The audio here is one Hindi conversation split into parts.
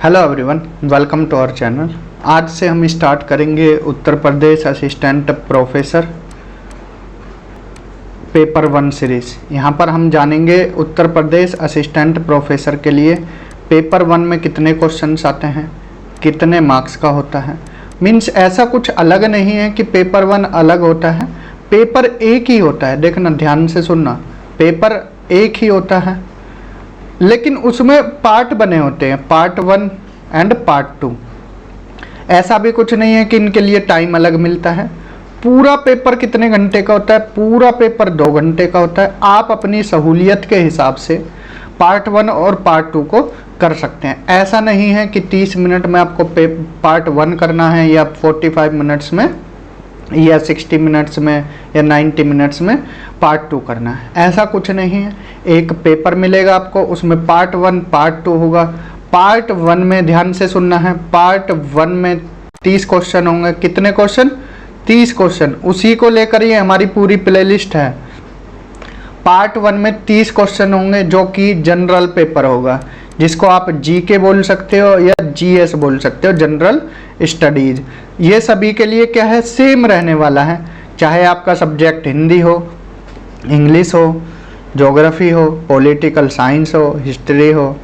Hello everyone, welcome to our channel. आज से हम स्टार्ट करेंगे Uttar Pradesh assistant professor paper 1 series. यहाँ पर हम जानेंगे उत्तर प्रदेश असिस्टेंट प्रोफेसर के लिए पेपर 1 में कितने क्वेश्चंस आते हैं, कितने मार्क्स का होता है। मीन्स ऐसा कुछ अलग नहीं है कि पेपर 1 अलग होता है, पेपर एक ही होता है। देखना, ध्यान से सुनना, पेपर एक ही होता है लेकिन उसमें पार्ट बने होते हैं, पार्ट 1 एंड पार्ट 2। ऐसा भी कुछ नहीं है कि इनके लिए टाइम अलग मिलता है। पूरा पेपर कितने घंटे का होता है? पूरा पेपर 2 घंटे का होता है। आप अपनी सहूलियत के हिसाब से पार्ट 1 और पार्ट 2 को कर सकते हैं। ऐसा नहीं है कि 30 मिनट में आपको पार्ट 1 करना है या 45 मिनट्स में या 60 मिनट्स में या 90 मिनट्स में पार्ट 2 करना है। ऐसा कुछ नहीं है। एक पेपर मिलेगा आपको, उसमें पार्ट 1 पार्ट 2 होगा। पार्ट 1 में ध्यान से सुनना है, पार्ट 1 में 30 क्वेश्चन होंगे। कितने क्वेश्चन? 30 क्वेश्चन। उसी को लेकर ही हमारी पूरी प्लेलिस्ट है। पार्ट 1 में 30 क्वेश्चन होंगे जो कि जनरल पेपर होगा, जिसको आप जीके बोल सकते हो या जीएस बोल सकते हो, जनरल स्टडीज। ये सभी के लिए क्या है, सेम रहने वाला है। चाहे आपका सब्जेक्ट हिंदी हो, इंग्लिश हो, ज्योग्राफी हो, पॉलिटिकल साइंस हो, हिस्ट्री हो,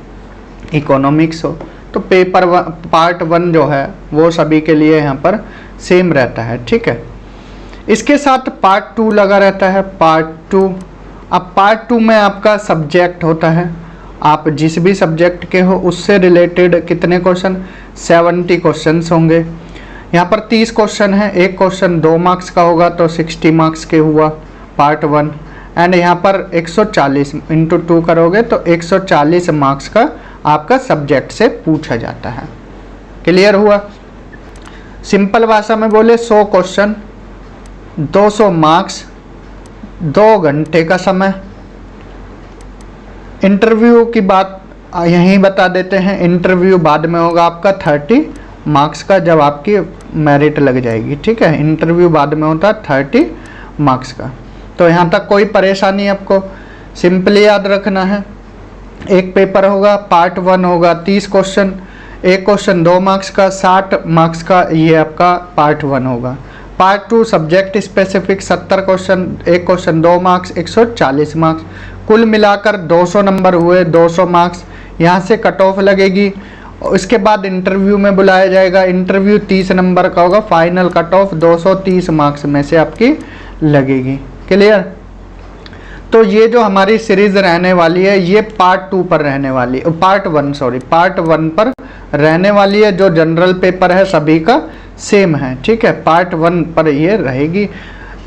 इकोनॉमिक्स हो, तो पेपर पार्ट 1 जो है वो सभी के लिए यहाँ पर सेम रहता है। ठीक है, इसके साथ पार्ट 2 लगा रहता है। पार्ट 2, अब पार्ट 2 में आपका सब्जेक्ट होता है, आप जिस भी सब्जेक्ट के हो उससे रिलेटेड कितने क्वेश्चन? 70 क्वेश्चंस होंगे। यहाँ पर 30 क्वेश्चन है, एक क्वेश्चन 2 मार्क्स का होगा तो 60 मार्क्स के हुआ पार्ट 1। एंड यहाँ पर 140 इंटू 2 करोगे तो 140 मार्क्स का आपका सब्जेक्ट से पूछा जाता है। क्लियर हुआ? सिंपल भाषा में बोले 100 क्वेश्चन, 200 मार्क्स, 2 घंटे का समय। इंटरव्यू की बात यहीं बता देते हैं, इंटरव्यू बाद में होगा आपका 30 मार्क्स का, जब आपकी मेरिट लग जाएगी। ठीक है, इंटरव्यू बाद में होता है 30 मार्क्स का। तो यहाँ तक कोई परेशानी आपको सिंपली याद रखना है। एक पेपर होगा, पार्ट 1 होगा 30 क्वेश्चन, एक क्वेश्चन 2 मार्क्स का, 60 मार्क्स का, ये आपका पार्ट 1 होगा। पार्ट 2 सब्जेक्ट स्पेसिफिक 70 क्वेश्चन, एक क्वेश्चन 2 मार्क्स, 140 मार्क्स, कुल मिलाकर 200 नंबर हुए, 200 मार्क्स। यहाँ से कट ऑफ लगेगी, इसके बाद इंटरव्यू में बुलाया जाएगा। इंटरव्यू 30 नंबर का होगा, फाइनल कट ऑफ 230 मार्क्स में से आपकी लगेगी। क्लियर? तो ये जो हमारी सीरीज रहने वाली है ये पार्ट 2 पर रहने वाली है, पार्ट 1 पर रहने वाली है। जो जनरल पेपर है सभी का सेम है। ठीक है, पार्ट 1 पर ये रहेगी।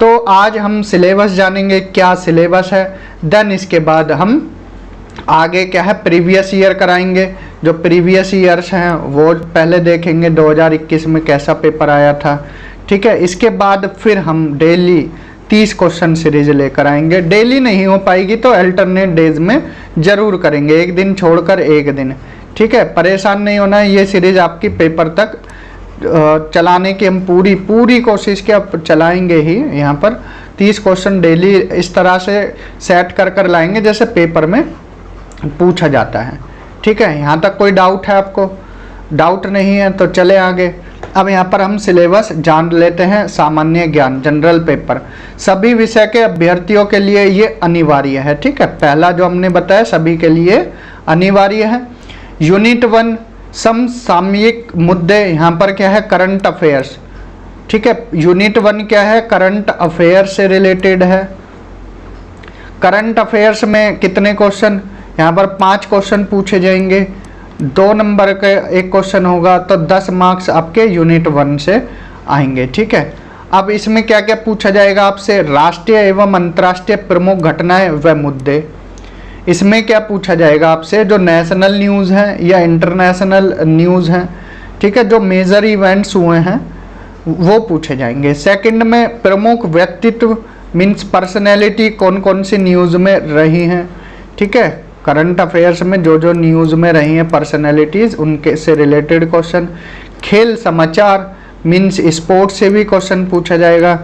तो आज हम सिलेबस जानेंगे, क्या सिलेबस है। देन इसके बाद हम आगे क्या है, प्रीवियस ईयर कराएंगे। जो प्रीवियस ईयर्स हैं वो पहले देखेंगे, 2021 में कैसा पेपर आया था। ठीक है, इसके बाद फिर हम डेली 30 क्वेश्चन सीरीज लेकर आएंगे। डेली नहीं हो पाएगी तो अल्टरनेट डेज में ज़रूर करेंगे, एक दिन छोड़कर एक दिन। ठीक है, परेशान नहीं होना है, ये सीरीज आपकी पेपर तक चलाने की हम पूरी कोशिश के अब चलाएंगे ही। यहाँ पर 30 क्वेश्चन डेली इस तरह से सेट कर लाएंगे जैसे पेपर में पूछा जाता है। ठीक है, यहाँ तक कोई डाउट है आपको? डाउट नहीं है तो चले आगे। अब यहाँ पर हम सिलेबस जान लेते हैं। सामान्य ज्ञान जनरल पेपर सभी विषय के अभ्यर्थियों के लिए ये अनिवार्य है। ठीक है, पहला जो हमने बताया सभी के लिए अनिवार्य है। यूनिट 1 समसामयिक मुद्दे, यहाँ पर क्या है, करंट अफेयर्स। ठीक है, यूनिट 1 क्या है, करंट अफेयर्स से रिलेटेड है। करंट अफेयर्स में कितने क्वेश्चन? यहाँ पर 5 क्वेश्चन पूछे जाएंगे, 2 नंबर का एक क्वेश्चन होगा, तो 10 मार्क्स आपके यूनिट 1 से आएंगे। ठीक है, अब इसमें क्या क्या पूछा जाएगा आपसे? राष्ट्रीय एवं अंतर्राष्ट्रीय प्रमुख घटनाएं व मुद्दे। इसमें क्या पूछा जाएगा आपसे? जो नेशनल न्यूज़ हैं या इंटरनेशनल न्यूज़ हैं, ठीक है, जो मेजर इवेंट्स हुए हैं वो पूछे जाएंगे। सेकंड में प्रमुख व्यक्तित्व, मीन्स पर्सनैलिटी, कौन कौन सी न्यूज़ में रही हैं। ठीक है, करंट अफेयर्स में जो न्यूज़ में रही हैं पर्सनैलिटीज़, उनके से रिलेटेड क्वेश्चन। खेल समाचार, मीन्स स्पोर्ट्स से भी क्वेश्चन पूछा जाएगा।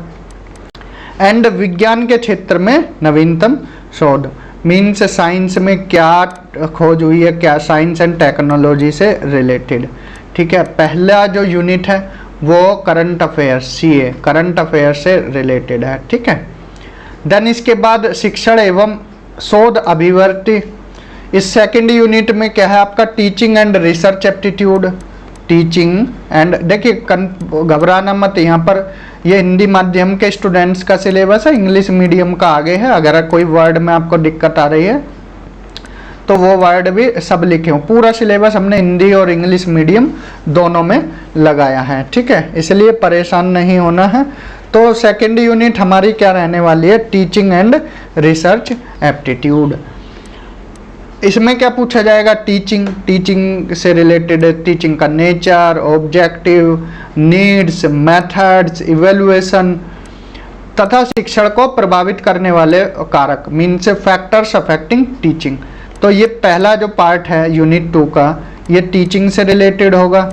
एंड विज्ञान के क्षेत्र में नवीनतम शोध, मीन्स साइंस में क्या खोज हुई है, क्या साइंस एंड टेक्नोलॉजी से रिलेटेड। ठीक है, पहला जो यूनिट है वो current affairs, CA current affair से रिलेटेड है। ठीक है, देन इसके बाद शिक्षण एवं शोध अभिवृत्ति। इस सेकंड यूनिट में क्या है आपका, teaching and research aptitude. Teaching and, देखिए घबराना मत, यहाँ पर ये हिंदी माध्यम के स्टूडेंट्स का सिलेबस है, इंग्लिश मीडियम का आगे है। अगर कोई वर्ड में आपको दिक्कत आ रही है तो वो वर्ड भी सब लिखे हों। पूरा सिलेबस हमने हिंदी और इंग्लिश मीडियम दोनों में लगाया है। ठीक है, इसलिए परेशान नहीं होना है। तो सेकंड यूनिट हमारी क्या रहने वाली है, टीचिंग एंड रिसर्च एप्टीट्यूड। इसमें क्या पूछा जाएगा, टीचिंग से रिलेटेड, टीचिंग का nature, objective, needs, methods, evaluation तथा शिक्षण को प्रभावित करने वाले कारक, मीन्स फैक्टर्स अफेक्टिंग टीचिंग। तो ये पहला जो पार्ट है यूनिट 2 का, ये टीचिंग से रिलेटेड होगा।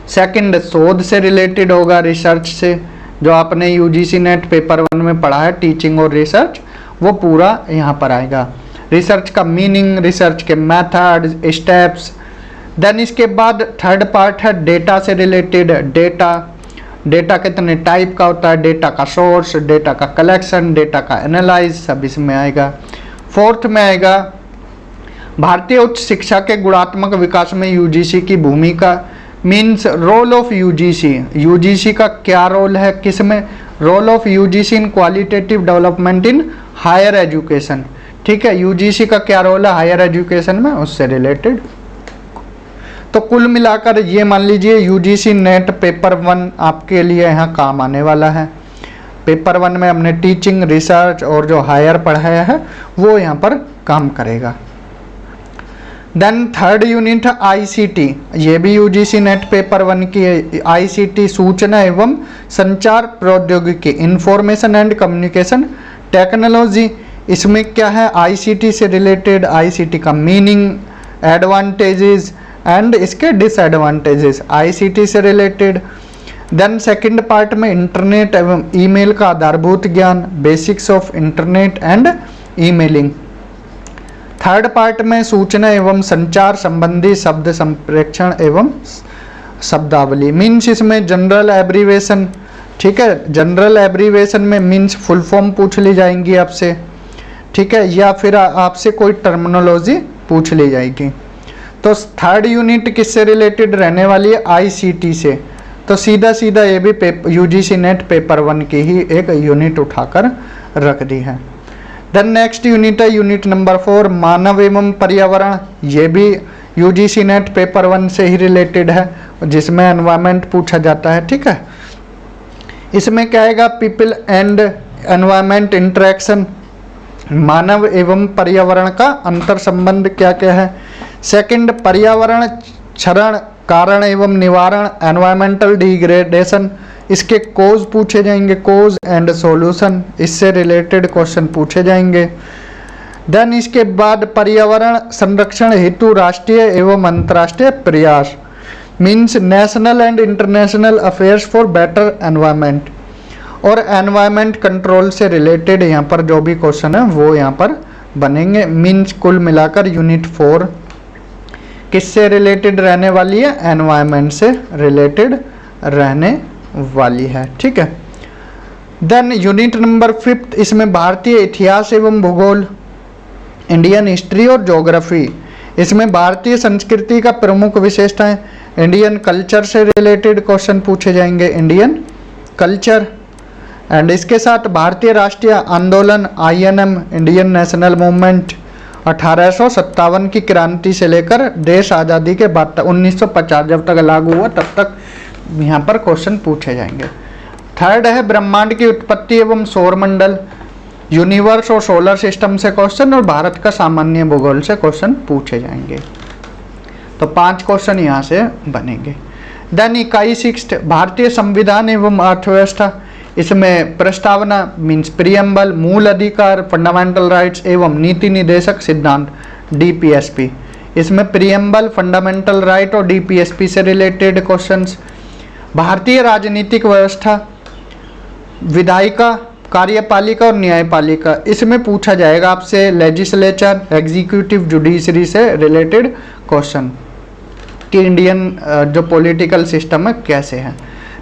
सेकंड शोध से रिलेटेड होगा, रिसर्च से, जो आपने यूजीसी नेट पेपर 1 में पढ़ा है टीचिंग और रिसर्च, वो पूरा यहाँ पर आएगा। रिसर्च का मीनिंग, रिसर्च के मेथड, स्टेप्स। देन इसके बाद थर्ड पार्ट है डेटा से रिलेटेड। डेटा कितने टाइप का होता है, डेटा का सोर्स, डेटा का कलेक्शन, डेटा का एनालाइज, सब इसमें आएगा। फोर्थ में आएगा भारतीय उच्च शिक्षा के गुणात्मक विकास में यूजीसी की भूमिका, means role of UGC. UGC का क्या रोल है, किसमें, role of UGC in qualitative development in higher education. ठीक है, यूजीसी का क्या रोल है हायर एजुकेशन में, उससे रिलेटेड। तो कुल मिलाकर ये मान लीजिए यूजीसी नेट पेपर 1 आपके लिए यहाँ काम आने वाला है। पेपर 1 में हमने टीचिंग, रिसर्च और जो हायर पढ़ाया है वो यहाँ पर काम करेगा। देन थर्ड यूनिट है आईसीटी, ये भी यूजीसी नेट पेपर 1 की है। आईसीटी सूचना एवं संचार प्रौद्योगिकी, इंफॉर्मेशन एंड कम्युनिकेशन टेक्नोलॉजी। इसमें क्या है, आईसीटी से रिलेटेड, आईसीटी का मीनिंग, एडवांटेजेस एंड इसके डिसएडवांटेजेस, आईसीटी से रिलेटेड। देन सेकंड पार्ट में इंटरनेट एवं ईमेल का आधारभूत ज्ञान, basics of internet and emailing. Third part में सूचना एवं संचार संबंधी शब्द संप्रेक्षण एवं शब्दावली, मीन्स इसमें जनरल एब्रीवेशन। ठीक है, जनरल एब्रीवेशन में मीन्स फुल फॉर्म पूछ ली जाएंगी आपसे। ठीक है, या फिर आपसे कोई टर्मिनोलॉजी पूछ ली जाएगी। तो थर्ड यूनिट किससे रिलेटेड रहने वाली है, आईसीटी से। तो सीधा सीधा ये भी यूजीसी नेट पेपर 1 की ही एक यूनिट उठाकर रख दी है। देन नेक्स्ट यूनिट है यूनिट नंबर 4, मानव एवं पर्यावरण। ये भी यूजीसी नेट पेपर 1 से ही रिलेटेड है, जिसमें एनवायरनमेंट पूछा जाता है। ठीक है, इसमें क्या आएगा, पीपल एंड एनवायरनमेंट इंटरेक्शन, मानव एवं पर्यावरण का अंतर संबंध क्या क्या है। सेकंड, पर्यावरण क्षरण, कारण एवं निवारण, एनवायरमेंटल डिग्रेडेशन, इसके कोज पूछे जाएंगे, कोज एंड सॉल्यूशन, इससे रिलेटेड क्वेश्चन पूछे जाएंगे। देन इसके बाद पर्यावरण संरक्षण हेतु राष्ट्रीय एवं अंतर्राष्ट्रीय प्रयास, means national and international affairs for better environment. और एनवायरनमेंट कंट्रोल से रिलेटेड यहाँ पर जो भी क्वेश्चन है वो यहाँ पर बनेंगे। मीन्स कुल मिलाकर यूनिट 4 किससे रिलेटेड रहने वाली है, एनवायरनमेंट से रिलेटेड रहने वाली है। ठीक है, देन यूनिट नंबर 5, इसमें भारतीय इतिहास एवं भूगोल, इंडियन हिस्ट्री और ज्योग्राफी। इसमें भारतीय संस्कृति का प्रमुख विशेषताएं, इंडियन कल्चर से रिलेटेड क्वेश्चन पूछे जाएंगे, इंडियन कल्चर। एंड इसके साथ भारतीय राष्ट्रीय आंदोलन, आईएनएम, इंडियन नेशनल मूवमेंट, 1857 की क्रांति से लेकर देश आज़ादी के बाद तक 1950 जब तक लागू हुआ तब तक यहाँ पर क्वेश्चन पूछे जाएंगे। थर्ड है ब्रह्मांड की उत्पत्ति एवं सौरमंडल, यूनिवर्स और सोलर सिस्टम से क्वेश्चन, और भारत का सामान्य भूगोल से क्वेश्चन पूछे जाएंगे। तो 5 क्वेश्चन यहाँ से बनेंगे। देन इकाई 6, भारतीय संविधान एवं अर्थव्यवस्था। इसमें प्रस्तावना मीन्स प्रियम्बल, मूल अधिकार फंडामेंटल राइट्स एवं नीति निदेशक सिद्धांत डीपीएसपी। इसमें प्रियम्बल, फंडामेंटल राइट और डीपीएसपी से रिलेटेड क्वेश्चंस। भारतीय राजनीतिक व्यवस्था, विधायिका कार्यपालिका और न्यायपालिका, इसमें पूछा जाएगा आपसे लेजिस्लेचर, एग्जीक्यूटिव, जुडिशरी से रिलेटेड क्वेश्चन कि इंडियन जो पॉलिटिकल सिस्टम है कैसे है।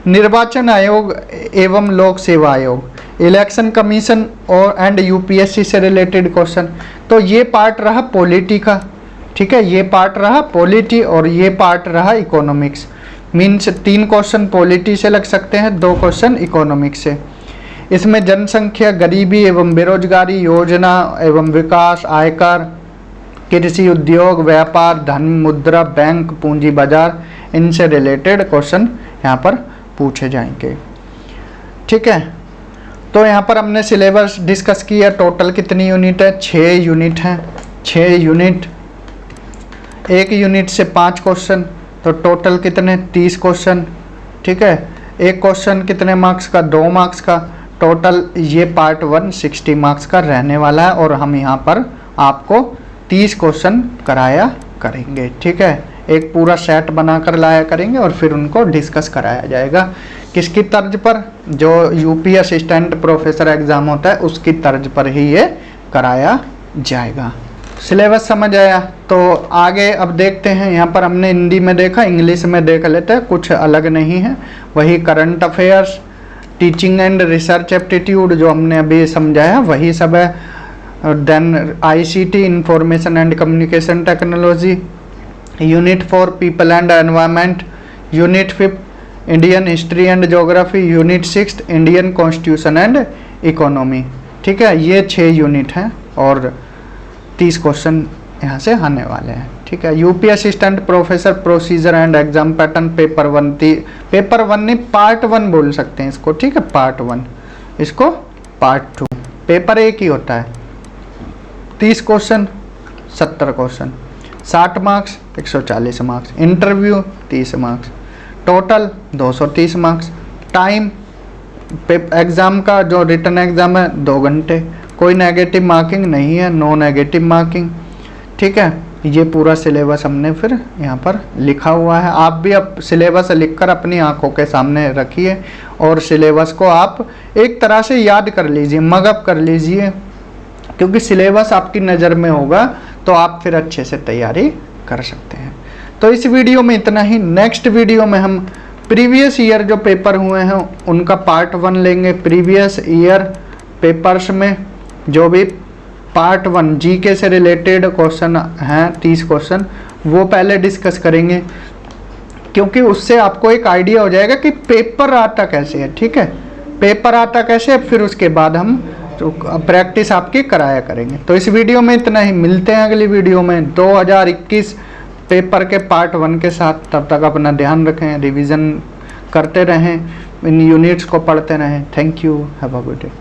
निर्वाचन आयोग एवं लोक सेवा आयोग, इलेक्शन कमीशन और एंड यूपीएससी से रिलेटेड क्वेश्चन। तो ये पार्ट रहा पॉलिटी का, ठीक है, ये पार्ट रहा पॉलिटी और ये पार्ट रहा इकोनॉमिक्स। मीन्स 3 क्वेश्चन पॉलिटी से लग सकते हैं, 2 क्वेश्चन इकोनॉमिक्स से। इसमें जनसंख्या, गरीबी एवं बेरोजगारी, योजना एवं विकास, आयकर, कृषि, उद्योग, व्यापार, धन, मुद्रा, बैंक, पूंजी बाजार, इनसे रिलेटेड क्वेश्चन यहाँ पर पूछे जाएंगे। ठीक है, तो यहाँ पर हमने सिलेबस डिस्कस किया। टोटल कितनी यूनिट है? 6 यूनिट हैं। 6 यूनिट, 1 यूनिट से 5 क्वेश्चन, तो टोटल कितने? 30 क्वेश्चन। ठीक है, एक क्वेश्चन कितने मार्क्स का? 2 मार्क्स का। टोटल ये पार्ट 1 60 मार्क्स का रहने वाला है और हम यहाँ पर आपको 30 क्वेश्चन कराया करेंगे। ठीक है, एक पूरा सेट बनाकर लाया करेंगे और फिर उनको डिस्कस कराया जाएगा। किसकी तर्ज पर? जो यूपी असिस्टेंट प्रोफेसर एग्ज़ाम होता है उसकी तर्ज पर ही ये कराया जाएगा। सिलेबस समझ आया? तो आगे अब देखते हैं। यहाँ पर हमने हिंदी में देखा, इंग्लिश में देख लेते हैं, कुछ अलग नहीं है, वही current affairs, teaching and research aptitude जो हमने अभी समझाया वही सब है। Then ICT, information and communication technology, unit 4 people and environment, unit 5 Indian history and geography, unit 6 Indian constitution and economy. ठीक है, ये 6 यूनिट हैं और 30 क्वेश्चन यहाँ से आने वाले हैं। ठीक है, UP assistant professor procedure and exam pattern paper 1, paper 1 नहीं, पार्ट 1 बोल सकते हैं इसको। ठीक है, पार्ट 1, इसको पार्ट 2। पेपर 1 ही होता है, 30 question, 70 question, 60 marks, 140 marks. Interview 30 marks, total 230 marks. Time exam का जो रिटन एग्ज़ाम है 2 घंटे, कोई नेगेटिव मार्किंग नहीं है, नो नेगेटिव मार्किंग। ठीक है, ये पूरा सिलेबस हमने फिर यहाँ पर लिखा हुआ है। आप भी अब सिलेबस लिखकर अपनी आंखों के सामने रखिए और सिलेबस को आप एक तरह से याद कर लीजिए, मगअप कर लीजिए, क्योंकि सिलेबस आपकी नज़र में होगा तो आप फिर अच्छे से तैयारी कर सकते हैं। तो इस वीडियो में इतना ही। नेक्स्ट वीडियो में हम प्रीवियस ईयर जो पेपर हुए हैं उनका पार्ट 1 लेंगे। प्रीवियस ईयर पेपर्स में जो भी पार्ट 1 जीके से रिलेटेड क्वेश्चन हैं, 30 क्वेश्चन, वो पहले डिस्कस करेंगे, क्योंकि उससे आपको एक आइडिया हो जाएगा कि पेपर आता कैसे है। ठीक है, पेपर आता कैसे है, फिर उसके बाद हम प्रैक्टिस आपकी कराया करेंगे। तो इस वीडियो में इतना ही, मिलते हैं अगली वीडियो में 2021 पेपर के पार्ट 1 के साथ। तब तक अपना ध्यान रखें, रिवीजन करते रहें, इन यूनिट्स को पढ़ते रहें। Thank you, have a good day.